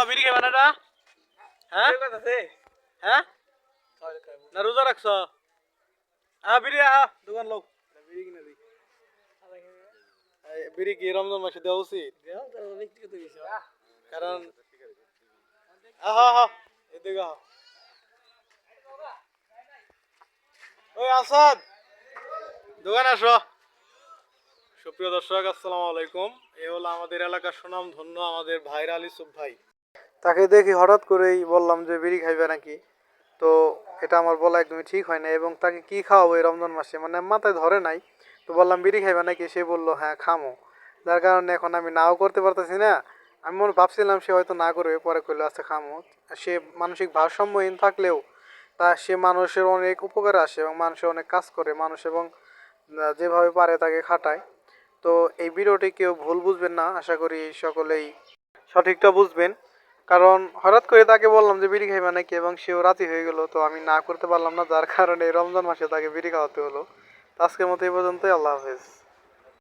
বিড়ি খাইবা না এটা? হ্যাঁ হ্যাঁ না রোজা রাখছ? বিড়ি দোকান লোক বিড়ি কিনে দিই। বিড়ি কি রমজান মাসে দেওয়া উচিত? কারণ এদিকে ওই আসাদ দোকানে আসো। সুপ্রিয় দর্শক আসসালামু আলাইকুম। এ হলো আমাদের এলাকার সুনাম ধন্য আমাদের ভাইরা আলী সুব ভাই। তাকে দেখি হঠাৎ করেই বললাম যে বিড়ি খাইবে নাকি। তো এটা আমার বলা একদমই ঠিক হয় না, এবং তাকে কি খাওয়াবো এই রমজান মাসে মানে মাথায় ধরে নাই। তো বললাম বিড়ি খাইবে নাকি, সে বললো হ্যাঁ খামো। যার কারণে এখন আমি নাও করতে পারতেছি না। আমি মনে ভাবছিলাম সে হয়তো না করবে, পরে করলে আচ্ছা খামো। সে মানসিক ভারসাম্যহীন থাকলেও সে মানুষের অনেক উপকারে আসে এবং মানুষের অনেক কাজ করে মানুষ, এবং যেভাবে পারে তাকে খাটায়। তো এই ভিডিওটি কেউ ভুল বুঝবেন না, আশা করি সকলেই সঠিকটা বুঝবেন। কারণ হঠাৎ করে তাকে বললাম যে বিড়ি খাইবে নাকি, এবং সেও রাজি হয়ে গেল। তো আমি না করতে পারলাম না, যার কারণে রমজান মাসে তাকে বিড়ি খাওয়াতে হলো। তো আজকের মতো এই পর্যন্তই, আল্লাহ হাফেজ।